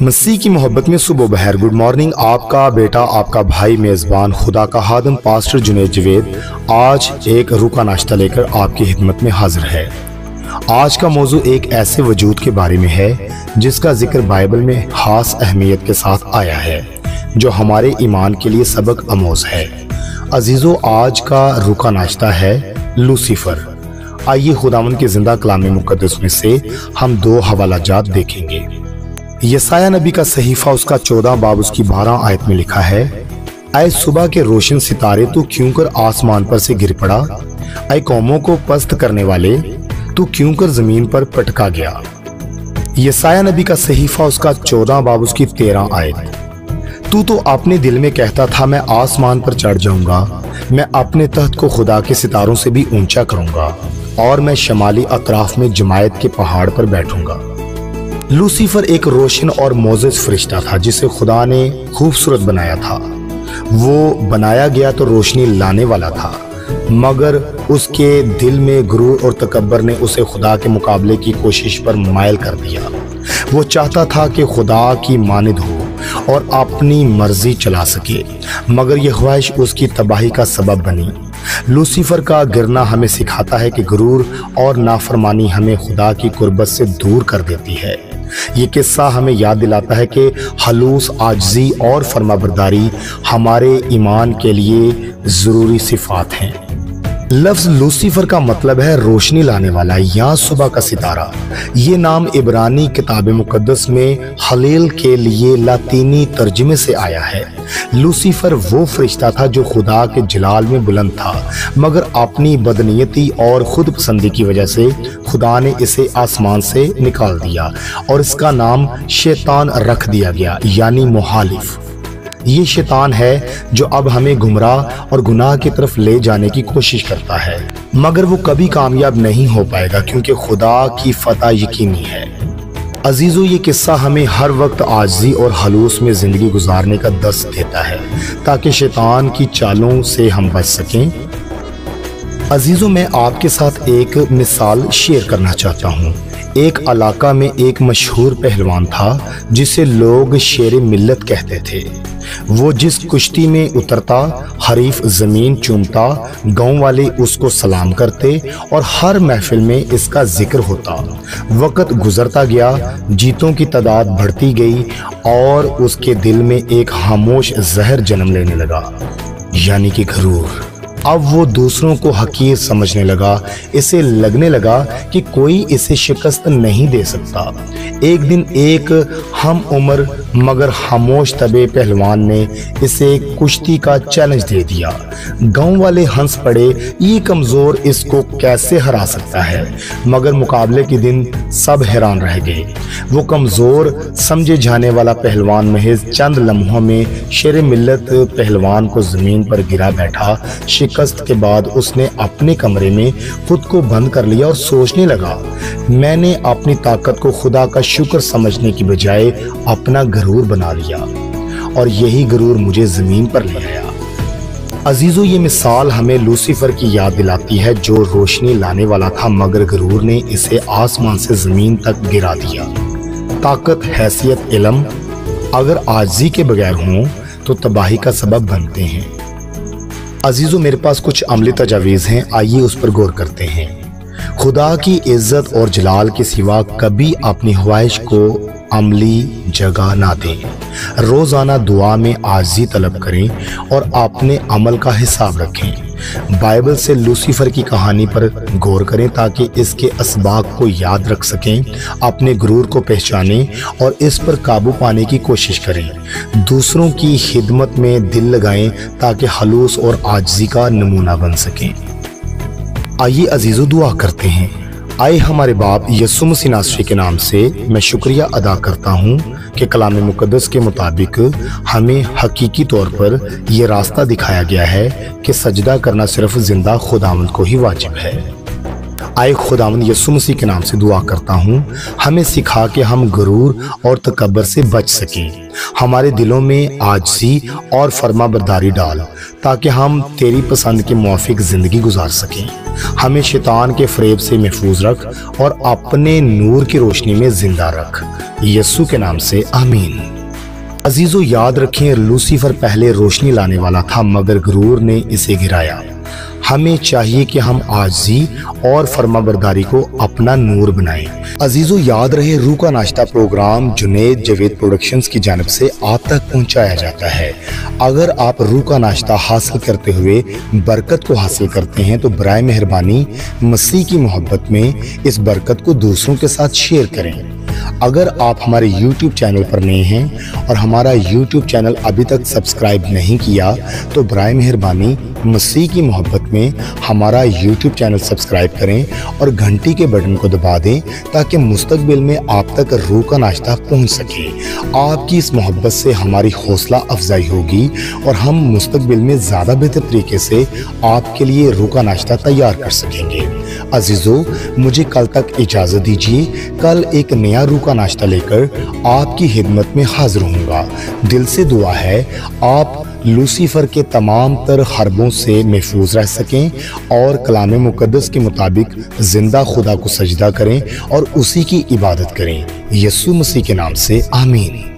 मसीह की मोहब्बत में सुबह बहर गुड मॉर्निंग। आपका बेटा, आपका भाई, मेज़बान, खुदा का खादिम पास्टर जुनैद जवेद आज एक रुका नाश्ता लेकर आपकी खिदमत में हाजिर है। आज का मौजू एक ऐसे वजूद के बारे में है जिसका जिक्र बाइबल में खास अहमियत के साथ आया है, जो हमारे ईमान के लिए सबक आमोज है। अजीजों, आज का रुका नाश्ता है लूसीफर। आइए खुदावंद के जिंदा कलाम मुकद्दस में से हम दो हवालाजात देखेंगे। यसाया नबी का सहीफा उसका 14 बाब उसकी 12 आयत में लिखा है, ऐ सुबह के रोशन सितारे तू क्यों कर आसमान पर से गिर पड़ा, ऐ कौमों को पस्त करने वाले तू क्यों कर जमीन पर पटका गया। यसाया नबी का सहीफा उसका 14 बाब उसकी 13 आयत। तू तो अपने दिल में कहता था मैं आसमान पर चढ़ जाऊंगा, मैं अपने तख्त को खुदा के सितारों से भी ऊंचा करूंगा और मैं शमाली अतराफ में जमायत के पहाड़ पर बैठूंगा। लूसीफर एक रोशन और मोज़ेज़ फरिश्ता था जिसे खुदा ने खूबसूरत बनाया था। वो बनाया गया तो रोशनी लाने वाला था, मगर उसके दिल में गुरूर और तकब्बर ने उसे खुदा के मुकाबले की कोशिश पर मायल कर दिया। वो चाहता था कि खुदा की मानिद हो और अपनी मर्जी चला सके, मगर यह ख्वाहिश उसकी तबाही का सबब बनी। लूसीफर का गिरना हमें सिखाता है कि गुरूर और नाफरमानी हमें खुदा की कुर्बत से दूर कर देती है। ये किस्सा हमें याद दिलाता है कि हलूस, आजिज़ी और फरमाबरदारी हमारे ईमान के लिए ज़रूरी सिफात हैं। लफ्ज़ लूसीफर का मतलब है रोशनी लाने वाला या सुबह का सितारा। ये नाम इब्रानी किताब मुकद्दस में खलील के लिए लातीनी तर्जुमे से आया है। लूसीफर वो फरिश्ता था जो खुदा के जलाल में बुलंद था, मगर अपनी बदनीयती और खुद पसंदी की वजह से खुदा ने इसे आसमान से निकाल दिया और इसका नाम शैतान रख दिया गया, यानी मुहालिफ। ये शैतान है जो अब हमें गुमराह और गुनाह की तरफ ले जाने की कोशिश करता है, मगर वो कभी कामयाब नहीं हो पाएगा क्योंकि खुदा की फतह यकीनी है। अजीजों, ये किस्सा हमें हर वक्त आजिज़ी और हलूस में ज़िंदगी गुजारने का दर्स देता है ताकि शैतान की चालों से हम बच सकें। अजीजों, मैं आपके साथ एक मिसाल शेयर करना चाहता हूँ। एक इलाका में एक मशहूर पहलवान था जिसे लोग शेर मिल्लत कहते थे। वो जिस कुश्ती में उतरता हरीफ जमीन चूमता, गांव वाले उसको सलाम करते और हर महफिल में इसका जिक्र होता। वक्त गुजरता गया, जीतों की तादाद बढ़ती गई और उसके दिल में एक खामोश जहर जन्म लेने लगा, यानी कि गुरूर। अब वो दूसरों को हकीर समझने लगा। इसे लगने लगा कि कोई इसे शिकस्त नहीं दे सकता। एक दिन एक हम उम्र मगर खामोश तबे पहलवान ने इसे कुश्ती का चैलेंज दे दिया। गांव वाले हंस पड़े, ये कमज़ोर इसको कैसे हरा सकता है, मगर मुकाबले के दिन सब हैरान रह गए। वो कमज़ोर समझे जाने वाला पहलवान महज चंद लम्हों में शेर मिल्लत पहलवान को ज़मीन पर गिरा बैठा। शिकस्त के बाद उसने अपने कमरे में खुद को बंद कर लिया और सोचने लगा, मैंने अपनी ताकत को खुदा का शुक्र समझने की बजाय अपना गुरूर बना लिया और यही गुरूर मुझे ज़मीन पर ले आया। अजीजों, ये मिसाल हमें लूसीफर की याद दिलाती है जो रोशनी लाने वाला था, मगर गुरूर ने इसे आसमान से ज़मीन तक गिरा दिया। ताकत, हैसियत, इल्म अगर आजिज़ी के बगैर हों तो तबाही का सबब बनते हैं। अजीजों, मेरे पास कुछ अमली तजावीज़ हैं, आइए उस पर गौर करते हैं। खुदा की इज्जत और जलाल के सिवा कभी अपनी ख्वाहिश को अमली जगह ना दें। रोज़ाना दुआ में आजिज़ी तलब करें और अपने अमल का हिसाब रखें। बाइबल से लूसीफर की कहानी पर गौर करें ताकि इसके असबाब को याद रख सकें, अपने गुरूर को पहचानें और इस पर काबू पाने की कोशिश करें। दूसरों की खिदमत में दिल लगाएं ताकि हलूस और आजिज़ी का नमूना बन सकें। आइए अजीज़ों, दुआ करते हैं। आए हमारे बाप यीशु मसीह नासरी के नाम से मैं शुक्रिया अदा करता हूँ कि कलाम मुकद्दस के मुताबिक हमें हकीकी तौर पर यह रास्ता दिखाया गया है कि सजदा करना सिर्फ जिंदा खुदावंद को ही वाजिब है। आए खुदावंद यीशु मसीह के नाम से दुआ करता हूँ, हमें सिखा कि हम गुरूर और तकब्बर से बच सकें। हमारे दिलों में आजिज़ी और फरमाबरदारी डाल ताकि हम तेरी पसंद के मुआफिक ज़िंदगी गुजार सकें। हमें शैतान के फ़रेब से महफूज रख और अपने नूर की रोशनी में ज़िंदा रख। यस्सु के नाम से आमीन। अजीजों, याद रखें, लूसीफर पहले रोशनी लाने वाला था मगर गुरूर ने इसे गिराया। हमें चाहिए कि हम आजी और फर्माबरदारी को अपना नूर बनाएं। अजीजों, याद रहे, रूह का नाश्ता प्रोग्राम जुनैद जवेद प्रोडक्शंस की जानिब से आप तक पहुंचाया जाता है। अगर आप रूह का नाश्ता हासिल करते हुए बरकत को हासिल करते हैं तो बराए मेहरबानी मसीह की मोहब्बत में इस बरकत को दूसरों के साथ शेयर करें। अगर आप हमारे YouTube चैनल पर नए हैं और हमारा YouTube चैनल अभी तक सब्सक्राइब नहीं किया तो बराए मेहरबानी मसीह की मोहब्बत में हमारा YouTube चैनल सब्सक्राइब करें और घंटी के बटन को दबा दें ताकि मुस्तकबिल में आप तक रूह का नाश्ता पहुंच सके। आपकी इस मोहब्बत से हमारी हौसला अफजाई होगी और हम मुस्तकबिल में ज़्यादा बेहतर तरीके से आपके लिए रूह का नाश्ता तैयार कर सकेंगे। अजीजों, मुझे कल तक इजाज़त दीजिए। कल एक नया रूह का नाश्ता लेकर आपकी खिदमत में हाजिर होऊंगा। दिल से दुआ है आप लूसीफर के तमाम तर हरबों से महफूज रह सकें और कलाम मुकद्दस के मुताबिक जिंदा खुदा को सजदा करें और उसी की इबादत करें। यस्सु मसीह के नाम से आमीन।